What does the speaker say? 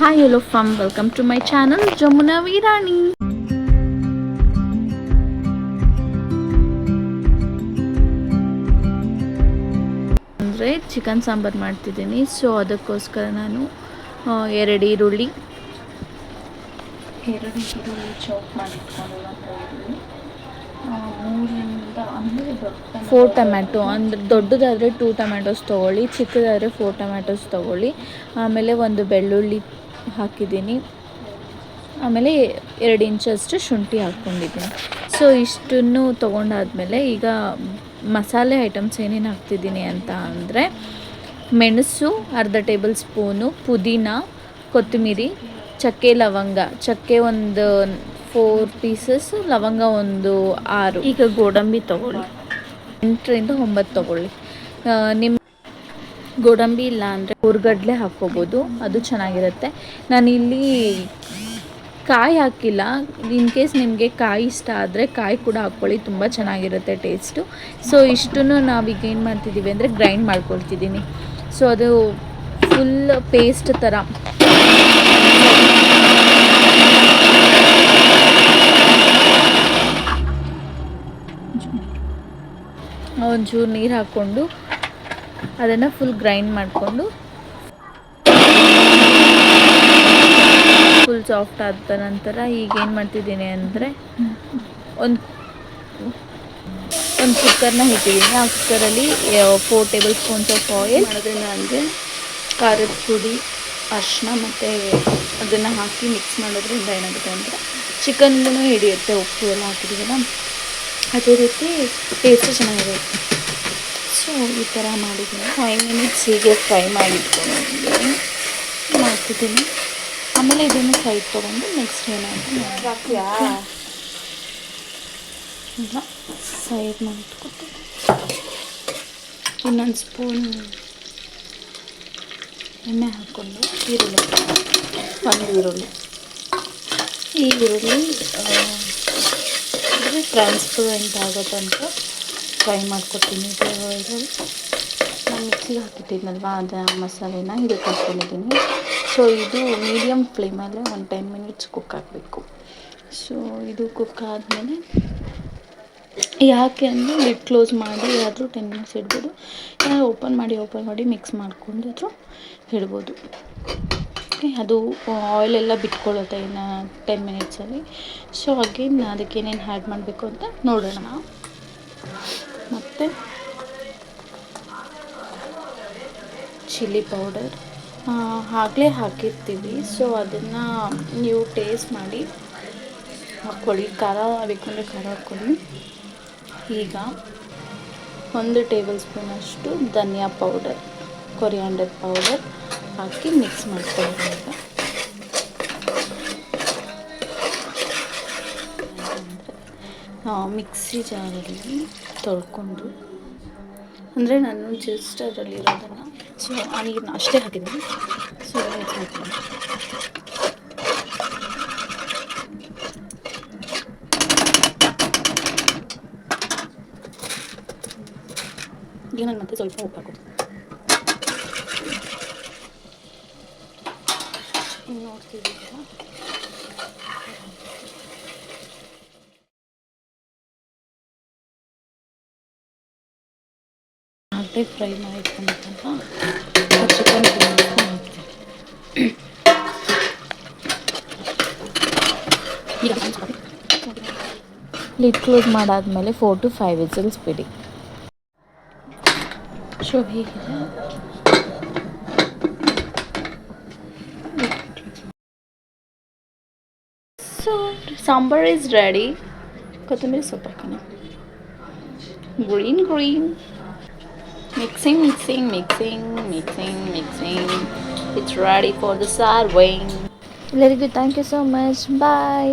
Hi, hello fam, welcome to my channel Jamuna Virani. ಅಂದರೆ chicken sambar ಮಾಡ್ತಿದ್ದೀನಿ. So ಅದಕ್ಕೋಸ್ಕರ ನಾನು ಎರಡು ಈರುಳ್ಳಿ ಚಾಪ್ ಮಾಡಿಟ್ಕೊಂಡಿರುವಂಥ ಈರುಳ್ಳಿ, 3 ಅಂದರೆ 4 ಟೊಮ್ಯಾಟೊ, ಅಂದರೆ ದೊಡ್ಡದಾದರೆ 2 ಟೊಮ್ಯಾಟೋಸ್ ತೊಗೊಳ್ಳಿ, ಚಿಕ್ಕದಾದರೆ 4 ಟೊಮ್ಯಾಟೋಸ್ ತೊಗೊಳ್ಳಿ. ಆಮೇಲೆ ಒಂದು ಬೆಳ್ಳುಳ್ಳಿ ಹಾಕಿದ್ದೀನಿ, ಆಮೇಲೆ 2 ಇಂಚಷ್ಟು ಶುಂಠಿ ಹಾಕ್ಕೊಂಡಿದ್ದೀನಿ. ಸೊ ಇಷ್ಟನ್ನು ತೊಗೊಂಡಾದ್ಮೇಲೆ ಈಗ ಮಸಾಲೆ ಐಟಮ್ಸ್ ಏನೇನು ಹಾಕ್ತಿದ್ದೀನಿ ಅಂತ ಅಂದರೆ ಮೆಣಸು ಅರ್ಧ ಟೇಬಲ್ ಸ್ಪೂನು, ಪುದೀನ, ಕೊತ್ತಂಬರಿ, ಚಕ್ಕೆ ಲವಂಗ, ಚಕ್ಕೆ ಒಂದು 4 ಪೀಸಸ್, ಲವಂಗ ಒಂದು 6. ಈಗ ಗೋಡಂಬಿ ತೊಗೊಳ್ಳಿ, 8ರಿಂದ 9 ತೊಗೊಳ್ಳಿ. ನಿಮ್ಮ ಗೋಡಂಬಿ ಇಲ್ಲ ಅಂದರೆ ಹುರ್ಗಡ್ಲೆ ಹಾಕ್ಕೋಬೋದು, ಅದು ಚೆನ್ನಾಗಿರುತ್ತೆ. ನಾನಿಲ್ಲಿ ಕಾಯಿ ಹಾಕಿಲ್ಲ. ಇನ್ ಕೇಸ್ ನಿಮಗೆ ಕಾಯಿ ಇಷ್ಟ ಆದರೆ ಕಾಯಿ ಕೂಡ ಹಾಕ್ಕೊಳ್ಳಿ, ತುಂಬ ಚೆನ್ನಾಗಿರುತ್ತೆ ಟೇಸ್ಟು. ಸೊ ಇಷ್ಟನ್ನು ನಾವೀಗ ಏನು ಮಾಡ್ತಿದ್ದೀವಿ ಅಂದರೆ ಗ್ರೈಂಡ್ ಮಾಡ್ಕೊಳ್ತಿದ್ದೀನಿ. ಸೊ ಅದು ಫುಲ್ ಪೇಸ್ಟ್ ಥರ ಒಂಚೂರು ನೀರು ಹಾಕ್ಕೊಂಡು ಅದನ್ನು ಫುಲ್ ಗ್ರೈಂಡ್ ಮಾಡಿಕೊಂಡು ಫುಲ್ ಸಾಫ್ಟ್ ಆದ ನಂತರ ಈಗ ಏನು ಮಾಡ್ತಿದ್ದೀನಿ ಅಂದರೆ ಒಂದು ಕುಕ್ಕರ್ನ ಇಟ್ಟಿದ್ದೀನಿ. ಆ ಕುಕ್ಕರಲ್ಲಿ 4 ಟೇಬಲ್ ಸ್ಪೂನ್ಸ್ ಆಫ್ ಆಯಿಲ್ ಮಾಡೋದ್ರಿಂದ ಅಂದರೆ ಖಾರದ ಪುಡಿ, ಅರಿಶಿನ ಮತ್ತು ಅದನ್ನು ಹಾಕಿ ಮಿಕ್ಸ್ ಮಾಡೋದ್ರಿಂದ ಏನಾಗುತ್ತೆ ಅಂದರೆ ಚಿಕನ್ಗೂ ಹಿಡಿಯುತ್ತೆ, ಉಪ್ಪು ಎಲ್ಲ ಹಾಕಿದ್ದೀವಲ್ಲ, ಅದೇ ರೀತಿ ಟೇಸ್ಟ್ ಚೆನ್ನಾಗಿರುತ್ತೆ. ಸೊ ಈ ಥರ ಮಾಡಿದ್ದೀನಿ. 5 ಮಿನಿಟ್ಸ್ ಹೀಗೆ ಫ್ರೈ ಮಾಡಿಟ್ಕೊಂಡು ಮಾಡ್ತಿದ್ದೀನಿ. ಆಮೇಲೆ ಇದನ್ನು ಸೈಡ್ ತೊಗೊಂಡು ನೆಕ್ಸ್ಟ್ ಏನಾಗುತ್ತೆ ಇಲ್ಲ ಸೈಡ್ ಮಾಡಿಟ್ಕೊತೀನಿ. ಇನ್ನೊಂದು ಸ್ಪೂನ್ ಎಣ್ಣೆ ಹಾಕ್ಕೊಂಡು ಒಂದು ಈರುಳ್ಳಿ ಈ ಈರುಳ್ಳಿ ಅಂದರೆ ಟ್ರಾನ್ಸ್ಪರೆಂಟ್ ಆಗೋ ತನಕ ಫ್ರೈ ಮಾಡ್ಕೊತೀನಿ. ಇದರಲ್ಲಿ ನಾನು ಮಿಕ್ಸಿಗೆ ಹಾಕಿಟ್ಟಿದ್ನಲ್ವ ಅದು ಮಸಾಲೆನ ಇದಕ್ಕೆ ಹಾಕ್ಕೊಂಡಿದ್ದೀನಿ. ಸೊ ಇದು ಮೀಡಿಯಮ್ ಫ್ಲೇಮಲ್ಲೇ ಒಂದು 10 ಮಿನಿಟ್ಸ್ ಕುಕ್ ಆಗಬೇಕು. ಸೊ ಇದು ಕುಕ್ ಆದಮೇಲೆ ಯಾಕೆ ಅಂದರೆ ಲಿಡ್ ಕ್ಲೋಸ್ ಮಾಡಿ ಆದರೂ 10 ಮಿನಿಟ್ಸ್ ಇಡ್ಬೋದು, ಓಪನ್ ಮಾಡಿ ಮಿಕ್ಸ್ ಮಾಡ್ಕೊಂಡಾದರೂ ಇಡ್ಬೋದು. ಅದು ಆಯಿಲೆಲ್ಲ ಬಿಟ್ಕೊಳ್ಳುತ್ತೆ ಇನ್ನು 10 ಮಿನಿಟ್ಸಲ್ಲಿ. ಸೊ ಅಗೇನ್ ಅದಕ್ಕೆ ಏನೇನು ಆ್ಯಡ್ ಮಾಡಬೇಕು ಅಂತ ನೋಡೋಣ. ಮತ್ತು ಚಿಲ್ಲಿ ಪೌಡರ್ ಆಗಲೇ ಹಾಕಿರ್ತೀವಿ, ಸೊ ಅದನ್ನು ನೀವು ಟೇಸ್ಟ್ ಮಾಡಿ ಹಾಕ್ಕೊಳ್ಳಿ. ಖಾರ ಬೇಕಂದರೆ ಖಾರ ಹಾಕ್ಕೊಳ್ಳಿ. ಈಗ 1 ಟೇಬಲ್ ಸ್ಪೂನಷ್ಟು ಧನಿಯಾ ಪೌಡರ್, ಕೊರಿಯಾಂಡರ್ ಪೌಡರ್ ಹಾಕಿ ಮಿಕ್ಸ್ ಮಾಡ್ಕೊಳ್ಳಿ. ಮಿಕ್ಸಿ ಜಾರಲ್ಲಿ ತೊಳ್ಕೊಂಡು, ಅಂದರೆ ನಾನು ಜಸ್ಟ್ ಅದರಲ್ಲಿರೋದನ್ನು ಸೊ ಆ ನೀರನ್ನ ಅಷ್ಟೇ ಹಾಕಿದ್ದೀನಿ. ಸೊ ಮಿಕ್ಸ್ ಮಾಡ್ತೀನಿ. ಈಗ ನಾನು ಮತ್ತೆ ಸ್ವಲ್ಪ ಉಪ್ಪು ಹಾಕೋದು ನೋಡ್ತಿದ್ದೀರಾ. ಆಗಲೇ ಫ್ರೈ ಮಾಡಿಟ್ಕೊಂಡ್ಬಿಟ್ಟಂತ ಚಿಕನ್ ಲಿಡ್ ಕ್ಲೋಸ್ ಮಾಡಾದ್ಮೇಲೆ 4 to 5 ವಿಸಿಲ್ಸ್ ಬಿಡಿ. ಸೊ ಹೀಗಿದೆ. So sambar is ready. ಕೊತ್ತಂಬರಿ ಸೊಪ್ಪು ಹಾಕೋಣ. Green mixing. It's ready for the serving. Very good. Thank you so much. Bye.